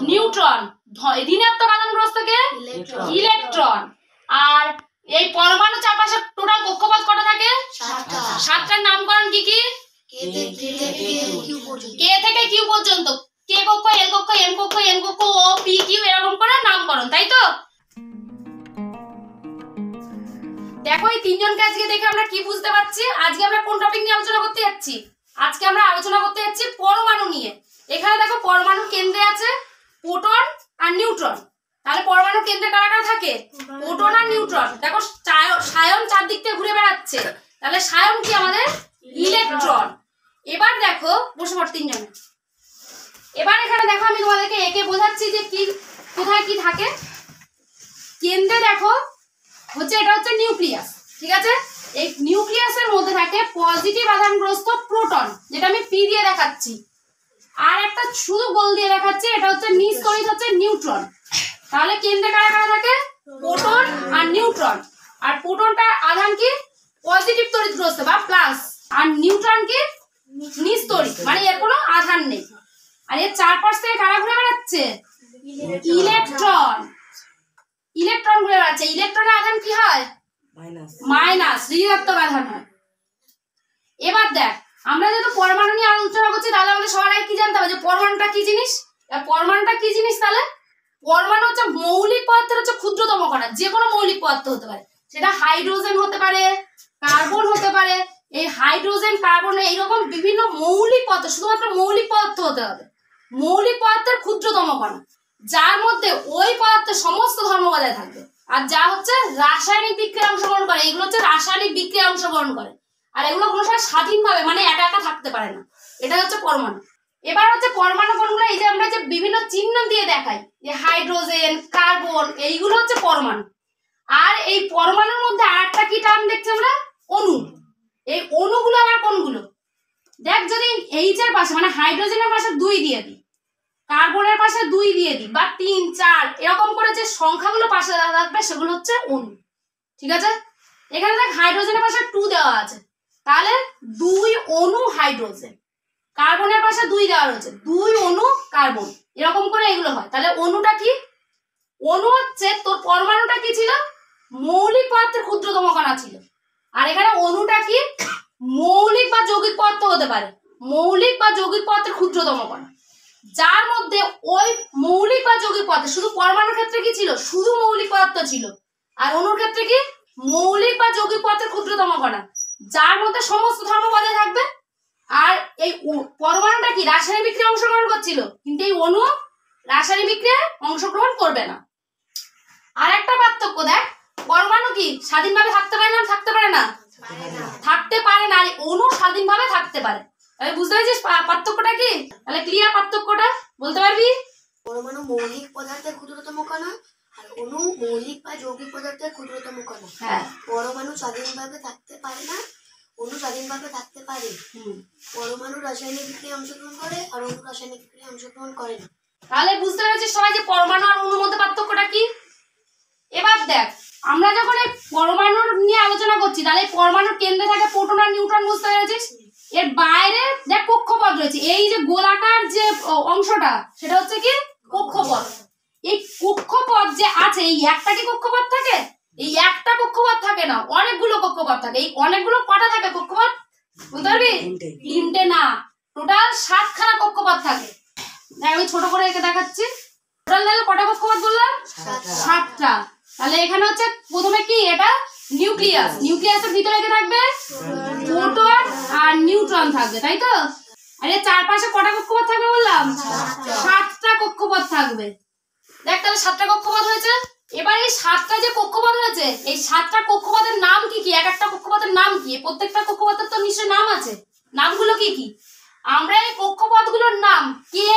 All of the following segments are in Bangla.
নিউট্রন। ঋণাত্মক আধান গ্রস্তকে ইলেকট্রন। আর এই পরমাণু চারপাশে টোটাল কক্ষপথ কটা থাকে? 7টার নামকরণ কি কি? কে থেকে কিউ পর্যন্ত, কে কক্ষ, এল কক্ষ, এম কক্ষ, এন কক্ষ, ও পি কিউ এরকম করে নামকরণ, তাই তো? দেখো এই তিনজনকে আজকে দেখে আমরা কি বুঝতে পারছি? আজকে আমরা কোন টপিক নিয়ে আলোচনা করতে যাচ্ছি? আজকে আমরা আলোচনা করতে যাচ্ছি পরমাণু নিয়ে। এখানে দেখো পরমাণুর কেন্দ্রে আছে প্রোটন আর নিউট্রন। তাহলে পরমাণুর কেন্দ্রে কারা কারা থাকে? প্রোটন আর নিউট্রন। দেখো সায়ন চারদিক থেকে ঘুরে বেড়াচ্ছে, তাহলে সায়ন কি আমাদের? ইলেকট্রন। এবার দেখো বসে পড় তিনজনে। এবার এখানে দেখো আমি তোমাদেরকে একে বোঝাচ্ছি যে কি কোথায় কি থাকে। কেন্দ্রে দেখো হচ্ছে এটা হচ্ছে নিউক্লিয়াস, ঠিক আছে? এই নিউক্লিয়াসের মধ্যে থাকে পজিটিভ আধানগ্রস্ত প্রোটন, যেটা আমি পি দিয়ে দেখাচ্ছি, আর একটা শুধু গোল দিয়ে দেখাচ্ছি, এটা হচ্ছে নিস্তড়িত হচ্ছে নিউট্রন। তাহলে কেন্দ্রে কারা কারা থাকে? প্রোটন আর নিউট্রন। আর প্রোটনটা আধান কি? পজিটিভ তড়িৎগ্রস্ত বা প্লাস, আর নিউট্রন কি? নিস্তড়িত, মানে এর কোনো আধান নেই। আর এর চারপাশ থেকে কারা ঘুরে বেড়াচ্ছে? ইলেকট্রন। ইলেকট্রন ঘুরে বেড়াচ্ছে। ইলেকট্রনের আধান কি হয়? মাইনাস, ঋণাত্মক আধান হয়। এবার দেখ, আমরা যেহেতু পরমাণু নিয়ে আলোচনা করছি, তাহলে আমাদের সবার আগে কি জানতে হবে যে পরমাণুটা কি জিনিস? পরমাণুটা কি জিনিস? তাহলে পরমাণু হচ্ছে মৌলিক পদার্থের হচ্ছে ক্ষুদ্রতম কণা। যে কোনো মৌলিক পদার্থ হতে পারে, সেটা হাইড্রোজেন হতে পারে, কার্বন হতে পারে। এই হাইড্রোজেন, কার্বন এইরকম বিভিন্ন মৌলিক পদার্থ, শুধুমাত্র মৌলিক পদার্থ হতে হবে। মৌলিক পদার্থের ক্ষুদ্রতম কণা, যার মধ্যে ওই পদার্থের সমস্ত ধর্ম বজায় থাকবে। আর যা হচ্ছে রাসায়নিক বিক্রিয়ায় অংশগ্রহণ করে, এগুলো হচ্ছে রাসায়নিক বিক্রিয়ায় অংশগ্রহণ করে। আর এগুলো কোনো সময় স্বাধীনভাবে, মানে একা একা থাকতে পারে না। এটা হচ্ছে পরমাণু। এবার হচ্ছে পরমাণু কোনগুলো? এই যে আমরা যে বিভিন্ন চিহ্ন দিয়ে দেখাই, যে হাইড্রোজেন, কার্বন, এইগুলো হচ্ছে পরমাণু। আর এই পরমাণুর মধ্যে আরেকটা কি টার্ম দেখছি আমরা? অণু। এই অণুগুলো আবার কোনগুলো? দেখ, যদি এইচ এর পাশে মানে হাইড্রোজেনের পাশে 2 দিয়ে দিই, কার্বনের পাশে 2 দিয়ে দিই, বা 3, 4 এরকম করে যে সংখ্যাগুলো পাশে থাকবে সেগুলো হচ্ছে অণু, ঠিক আছে? এখানে দেখ হাইড্রোজেনের পাশে 2 দেওয়া আছে, তাহলে 2 অণু হাইড্রোজেন। কার্বনের পাশে 2 দেওয়া রয়েছে, 2 অণু কার্বন, এরকম করে এগুলো হয়। তাহলে অণুটা কি? অণু হচ্ছে তোর পরমাণুটা কি ছিল? মৌলিক পদার্থের ক্ষুদ্রতম কণা ছিল। আর এখানে অণুটা কি? মৌলিক বা যৌগিক পদার্থ হতে পারে, মৌলিক বা যৌগিক পদার্থের ক্ষুদ্রতম কণা, যার মধ্যে ওই মৌলিক বা যৌগিক পদার্থ, শুধু পরমাণুর ক্ষেত্রে কি ছিল? শুধু মৌলিক পদার্থ ছিল। আর অণুর ক্ষেত্রে কি? মৌলিক বা যৌগিক পদার্থের ক্ষুদ্রতম কণা, যার মধ্যে সমস্ত ধর্ম বজায় থাকবে। আর এই পরমাণুটা কি? রাসায়নিক বিক্রিয়ায় অংশগ্রহণ করছিল, কিন্তু এই অণু রাসায়নিক বিক্রিয়ায় অংশগ্রহণ করবে না। আর একটা পার্থক্য দেখ, পরমাণু কি স্বাধীনভাবে থাকতে পারে না? থাকতে পারে না? থাকতে পারে না। আর অণু স্বাধীনভাবে থাকতে পারে। তাহলে বুঝতে পেরেছিস পার্থক্যটা কি? তাহলে ক্লিয়ার? পার্থক্যটা বলতে পারবি? পরমাণু মৌলিক পদার্থের ক্ষুদ্রতম কণা, আর অণু মৌলিক বা যৌগিক পদার্থের ক্ষুদ্রতম কণা। হ্যাঁ, পরমাণু স্বাধীনভাবে থাকতে পারে না, অণু স্বাধীনভাবে থাকতে পারে। পরমাণু রাসায়নিক বিক্রিয়ায় অংশগ্রহণ করে, আর অণু রাসায়নিক বিক্রিয়ায় অংশগ্রহণ করে না। তাহলে বুঝতে পেরেছিস সবাই যে পরমাণু আর অণুর মধ্যে পার্থক্যটা কি? এবার দেখ, আমরা যখন এই পরমাণু নিয়ে আলোচনা করছি, তাহলে পরমাণুর কেন্দ্রে থাকে প্রোটন আর নিউট্রন, বুঝতে পেরেছিস? এর বাইরে দেখ কক্ষপথ রয়েছে, এই যে গোলাকার যে অংশটা, সেটা হচ্ছে কি? কক্ষপথ। এই কক্ষপথ যে আছে, এই একটা কি কক্ষপথ থাকে? এই একটা কক্ষপথ থাকে না, অনেকগুলো কক্ষপথ থাকে। এই অনেকগুলো কটা থাকে কক্ষপথ? বুঝতে পারবি? 3টে না, টোটাল 7খানা কক্ষপথ থাকে। দেখ আমি ছোট করে একে দেখাচ্ছি। টোটাল কটা কক্ষপথ বললাম? 7টা। তাহলে এখানে হচ্ছে প্রথমে কি? এটা নিউক্লিয়াস। নিউক্লিয়াসের ভিতরে কি থাকবে? প্রোটন আর নিউট্রন থাকবে, তাই তো? আর এর চারপাশে কটা কক্ষপথ থাকবে বললাম? 7টা কক্ষপথ থাকবে। দেখ তাহলে 7টা কক্ষপথ হয়েছে। এবার এই 7টা যে কক্ষপথ হয়েছে, এই 7টা কক্ষপথের নাম কি কি? এক একটা কক্ষপথের নাম কি? প্রত্যেকটা কক্ষপথের তো নিশ্চয়ই নাম আছে। নামগুলো কি কি? আমরা এই কক্ষপথগুলোর নাম কে,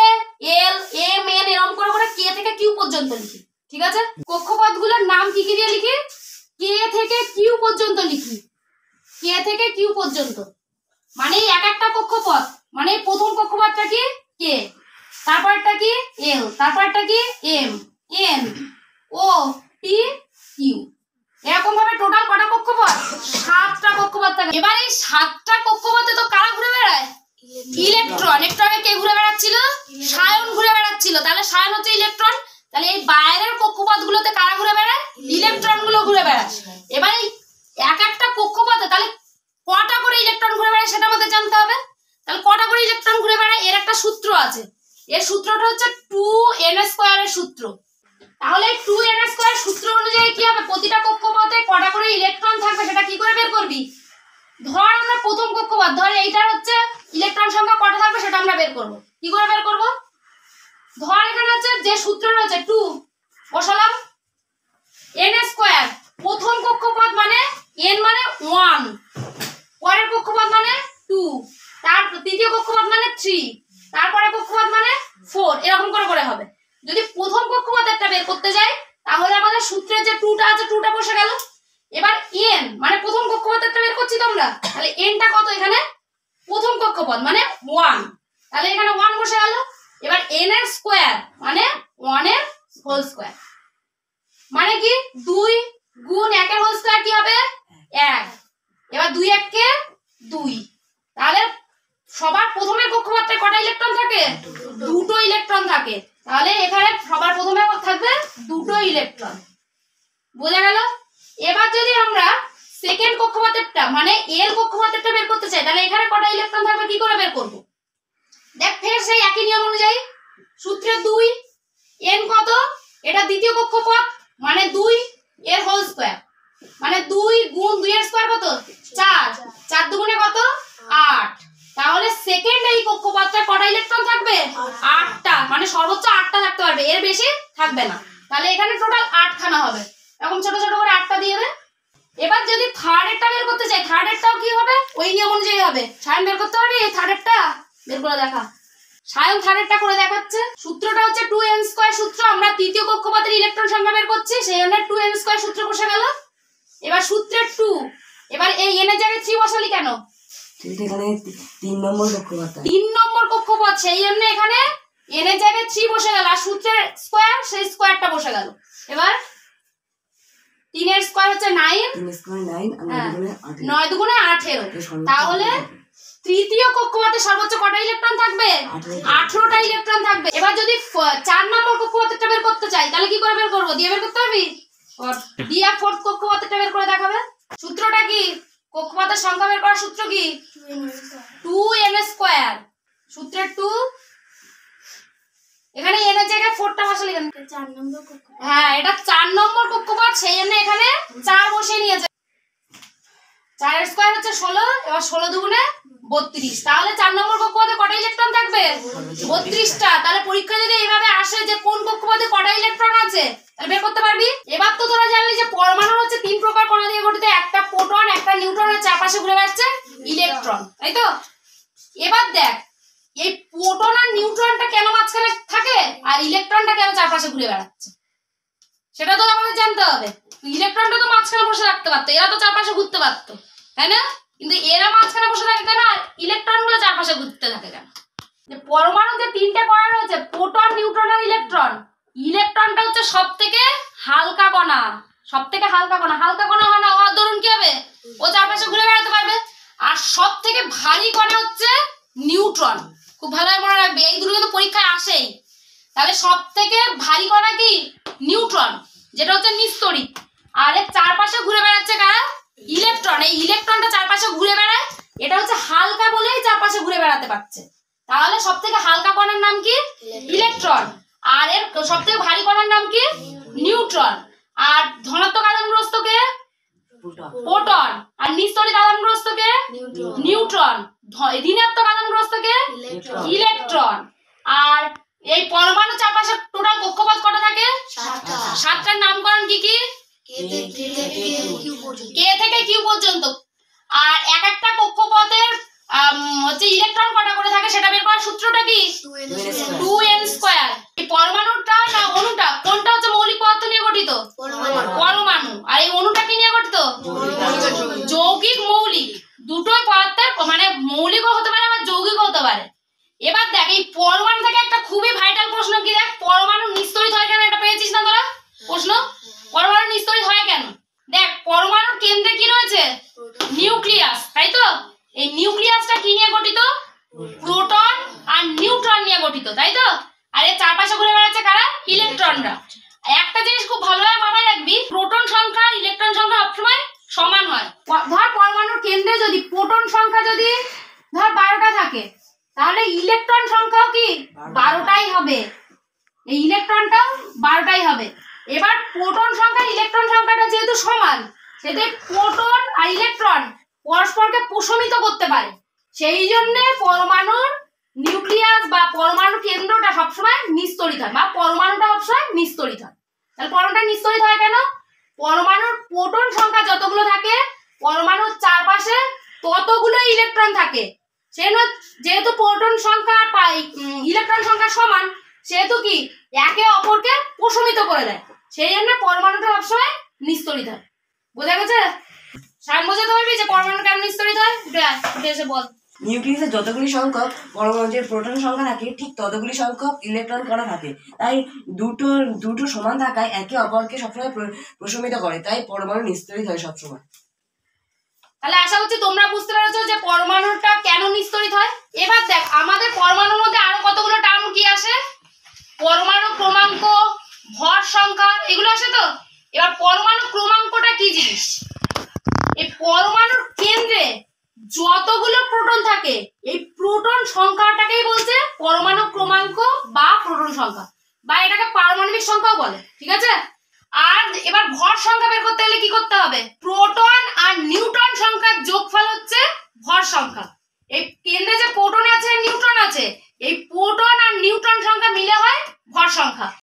এল, এম, এন এরকম করে করে কে থেকে কিউ পর্যন্ত লিখি, ঠিক আছে? কক্ষপথগুলোর নাম কি কি দিয়ে লিখি? কে থেকে কিউ পর্যন্ত লিখি। কে থেকে কিউ পর্যন্ত মানে এক একটা কক্ষপথ, মানে প্রথম কক্ষপথটা কি? কে, তারপরটা কি? এল, তারপরটা কি? এম, এন, ও, পি, কিউ। এরকম ভাবে টোটাল কটা কক্ষপথ? 7টা কক্ষপথ থাকে। এবার এই 7টা কক্ষপথে তো কারা ঘুরে বেড়ায়? ইলেকট্রন। একটু আগে কে ঘুরে বেড়াচ্ছিল? সায়ন ঘুরে বেড়াচ্ছিল। তাহলে আর হচ্ছে ইলেকট্রন। তাহলে এই বাইরের কক্ষপথ গুলোতে কারা ঘুরে বেড়ায়? ইলেকট্রন গুলো ঘুরে বেড়ায়। এবার এই এক একটা কক্ষপথে তাহলে কটা করে ইলেকট্রন ঘুরে বেড়ায় সেটা আমাদের জানতে হবে। তাহলে কটা করে ইলেকট্রন ঘুরে বেড়ায় এর একটা সূত্র আছে। এর সূত্রটা হচ্ছে 2n² এর সূত্র। তাহলে 2n² সূত্র অনুযায়ী কি হবে? প্রতিটা কক্ষপথে কটা করে ইলেকট্রন থাকবে সেটা কি করে বের করবি? ধর আমরা প্রথম কক্ষপথ, ধর এইটার হচ্ছে ইলেকট্রন সংখ্যা কটা থাকবে সেটা আমরা বের করব। কি করে বের করব? ধর এখানে হচ্ছে যে সূত্র রয়েছে 2 বসালাম, n², প্রথম কক্ষপথ মানে n মানে 1, পরের কক্ষপথ মানে 2, তার তৃতীয় কক্ষপথ মানে 3, তারপরে কক্ষপথ মানে 4, এরকম করে করে হবে। যদি প্রথম কক্ষপথেরটা বের করতে যাই তাহলে আমাদের সূত্রের যে 2টা আছে 2টা বসে গেল। এবার n মানে প্রথম কক্ষপথেরটা বের করছি তোমরা, তাহলে nটা কত? এখানে প্রথম কক্ষপথ মানে 1, তাহলে এখানে 1 বসে গেল। এবার n এর স্কয়ার মানে 1 এর হোল স্কয়ার, মানে কি 2 গুণ 1 এর হোল স্কয়ার কি হবে? 1। এবার 2 1 কে 2। তাহলে সবার প্রথমের কক্ষপথে কটা ইলেকট্রন থাকে? দুটো ইলেকট্রন থাকে। তাহলে এখানে সবার প্রথমে থাকবে দুটো ইলেকট্রন। বোঝা গেল? এবার যদি আমরা সেকেন্ড কক্ষপথেরটা মানে এল কক্ষপথেরটা বের করতে চাই তাহলে এখানে কটা ইলেকট্রন থাকবে কি করে বের করব? দেখ ফের সেই একই নিয়ম অনুযায়ী সূত্রে 2 n কত? এটা দ্বিতীয় কক্ষপথ মানে 2 এর হোল স্কয়ার, মানে 2 গুণ 2 এর স্কয়ার কত? 4, 4 দুগুণে কত? 8। তাহলে সেকেন্ড এই কক্ষপথে কটা ইলেকট্রন থাকবে? 8টা, মানে সর্বোচ্চ 8টা থাকতে পারবে, এর বেশি থাকবে না। তাহলে এখানে টোটাল 8 খানা হবে। এরকম ছোট ছোট করে 8টা দিয়ে দে। এবার যদি থার্ডেরটা বের করতে চাই থার্ডেরটাও কি হবে? ওই নিয়ম অনুযায়ী হবে। সায়ন বের করতে পারবি এই থার্ডেরটা? বের করে দেখা। সায়ন থার্ডেরটা করে দেখাচ্ছে। সূত্রটা হচ্ছে 2n² সূত্র। আমরা তৃতীয় কক্ষপথের ইলেকট্রন সংখ্যা বের করছি, সেই জন্য 2n² সূত্র বসে গেল। এবার সূত্রের 2, এবার এই n এর জায়গায় 3 বসালি কেন? এখানে 3 নম্বর কক্ষপথ, 3 নম্বর কক্ষপথ, সেই জন্য এখানে n এর জায়গায় 3 বসে গেল, আর সূত্রের স্কয়ার সেই স্কয়ারটা বসে গেল। এবার 3 এর স্কয়ার হচ্ছে 9, 9 দুগুণে 18। তাহলে তৃতীয় কক্ষপথে সর্বোচ্চ কটা ইলেকট্রন থাকবে? 18টা ইলেকট্রন থাকবে। এবার যদি 4 নম্বর কক্ষপথেরটা বের করতে চাই তাহলে কি করে বের করব? দিয়ে বের করতে পারবি? দিয়ে ফোর্থ কক্ষপথেরটা বের করে দেখাবে। সূত্রটা কি? কক্ষপথের সংখ্যা বের করার সূত্র কি? 2n²। সূত্রের 2, এখানে n এর জায়গায় 4টা বসালি কেন? 4 নম্বর কক্ষপথ। হ্যাঁ, এটা 4 নম্বর কক্ষপথ, সেই জন্য এখানে 4 বসিয়ে নিয়েছে। 4 এর স্কয়ার হচ্ছে 16, এবার 16 দুগুণে 32। তাহলে 4 নম্বর কক্ষপথে কটা ইলেকট্রন থাকবে? 32টা। তাহলে পরীক্ষা যদি এইভাবে আসে যে কোন কক্ষপথে কটা ইলেকট্রন আছে তাহলে বের করতে পারবি। এবার তো তোরা জানলি যে পরমাণু হচ্ছে 3 প্রকার কণা দিয়ে গঠিত, একটা প্রোটন, একটা নিউট্রন, আর চারপাশে ঘুরে বেড়াচ্ছে ইলেকট্রন, তাই তো? এবার দেখ এই প্রোটন আর নিউট্রনটা কেন মাঝখানে থাকে আর ইলেকট্রনটা কেন চারপাশে ঘুরে বেড়াচ্ছে সেটা তো আমাদের জানতে হবে। ইলেকট্রনটা তো মাঝখানে বসে থাকতে পারতো, এরা তো চারপাশে ঘুরতে পারতো, তাই না? কিন্তু এরা মাঝখানে বসে থাকে কেন আর ইলেকট্রন গুলো চারপাশে ঘুরতে থাকে কেন? পরমাণুতে 3টে কণা রয়েছে, প্রোটন, নিউট্রন আর ইলেকট্রন। ইলেকট্রনটা হচ্ছে সব থেকে হালকা কণা, সব থেকে হালকা কণা। হালকা কণা হয় না, ওর ধরুন কি হবে? ও চারপাশে ঘুরে বেড়াতে পারবে। আর সব থেকে ভারী কণা হচ্ছে নিউট্রন। খুব ভালোভাবে মনে রাখবে, এই দুটো কিন্তু পরীক্ষায় আসেই। তাহলে সব থেকে ভারী কণা কি? নিউট্রন, যেটা হচ্ছে নিস্তড়িত। আর এর চারপাশে ঘুরে বেড়াচ্ছে কারা? ইলেকট্রন। এই ইলেকট্রনটা চারপাশে ঘুরে বেড়ায়, এটা হচ্ছে হালকা বলেই চারপাশে ঘুরে বেড়াতে পারছে। তাহলে সব থেকে হালকা কণার নাম কি? ইলেকট্রন। আর এর সব থেকে ভারী কণার নাম কি? নিউট্রন। আর ধনাত্মক আধানগ্রস্ত কে? প্রোটন। আর নিস্তড়িত আধানগ্রস্ত কে? নিউট্রন। ঋণাত্মক আধানগ্রস্ত কে? ইলেকট্রন। আর এই পরমাণু চারপাশে টোটাল কক্ষপথ কটা থাকে? 7টার নামকরণ কি কি? কে থেকে কিউ পর্যন্ত। আর এক একটা কক্ষপথের হচ্ছে ইলেকট্রন কটা করে থাকে সেটা বের করার সূত্রটা কি? 2n²। এই পরমাণুটা না অনুটা কোনটা হচ্ছে মৌলিক পদার্থ নিয়ে গঠিত? পরমাণু। আর এই অনুটা কি নিয়ে গঠিত? যৌগিক মৌলিক। দুটোই পদার্থের মানে মৌলিকও হতে পারে আবার যৌগিকও হতে পারে। এবার দেখ এই পরমাণু থেকে একটা খুবই ভাইটাল প্রশ্ন কি, দেখ পরমাণু নিস্তড়িত হয় কেন? এটা পেয়েছিস না তোরা প্রশ্ন? পরমাণু নিস্তড়িত হয় কেন? দেখ পরমাণুর কেন্দ্রে কি রয়েছে? নিউক্লিয়াস, তাই তো? এই নিউক্লিয়াসটা কি নিয়ে গঠিত? প্রোটন আর নিউট্রন নিয়ে গঠিত, তাই তো? আর আর এর চারপাশে ঘুরে বেড়াচ্ছে কারা? ইলেকট্রনরা। একটা জিনিস খুব ভালোভাবে মাথায় রাখবি, প্রোটন সংখ্যা আর ইলেকট্রন সংখ্যা সবসময় সমান হয়। ধর পরমাণুর কেন্দ্রে যদি প্রোটন সংখ্যা যদি ধর 12টা থাকে, তাহলে ইলেকট্রন সংখ্যাও কি 12টাই হবে, এই ইলেকট্রনটাও 12টাই হবে। এবার প্রোটন সংখ্যা ইলেকট্রন সংখ্যাটা যেহেতু সমান, সেটা প্রোটন আর ইলেকট্রন পরস্পরকে প্রশমিত করতে পারে, সেই জন্য পরমাণুর নিউক্লিয়াস বা পরমাণু কেন্দ্রটা সবসময় নিস্তড়িত হয়, বা পরমাণুটা সবসময় নিস্তড়িত হয়। তাহলে পরমাণুটা নিস্তড়িত হয় কেন? পরমাণুর প্রোটন সংখ্যা যতগুলো থাকে, পরমাণুর চারপাশে ততগুলো ইলেকট্রন থাকে। যেহেতু প্রোটন সংখ্যা আর ইলেকট্রন সংখ্যা সমান, সেহেতু কি একে অপরকে প্রশমিত করে দেয়, সেই জন্য পরমাণুটা সবসময় নিস্তড়িত হয়। বোঝা গেছে? সায়ন বোঝাতে পারবি যে পরমাণু কেন নিস্তড়িত হয়? উঠে এসে বল। নিউক্লিয়াসে যতগুলি সংখ্যক পরমাণুর প্রোটন সংখ্যা থাকে, ঠিক ততগুলি সংখ্যক ইলেকট্রন কণা থাকে। তাই দুটো সমান থাকায় একে অপরকে সবসময় প্রশমিত করে, তাই পরমাণু নিস্তড়িত হয় সবসময়। তাহলে আশা করছি তোমরা বুঝতে পেরেছো যে পরমাণুটা কেন নিস্তড়িত হয়। এবার দেখ, আমাদের পরমাণুর মধ্যে আরো কতগুলো টার্ম কি আসে? পরমাণু ক্রমাঙ্ক, ভর সংখ্যা, এগুলো আসে তো। এবার পরমাণু ক্রমাঙ্কটা কি জিনিস? এই পরমাণুর কেন্দ্রে যতগুলো প্রোটন থাকে, এই প্রোটন সংখ্যাটাকেই বলছে পরমাণু ক্রমাঙ্ক বা প্রোটন সংখ্যা, বা এটাকে পারমাণবিক সংখ্যাও বলে। ঠিক আছে? আর এবার ভর সংখ্যা বের করতে গেলে কি করতে হবে? প্রোটন আর নিউট্রন সংখ্যার যোগফল হচ্ছে ভর সংখ্যা। এই কেন্দ্রে যে প্রোটন আছে, নিউট্রন আছে, এই প্রোটন আর নিউট্রন সংখ্যা মিলে হয় ভর সংখ্যা।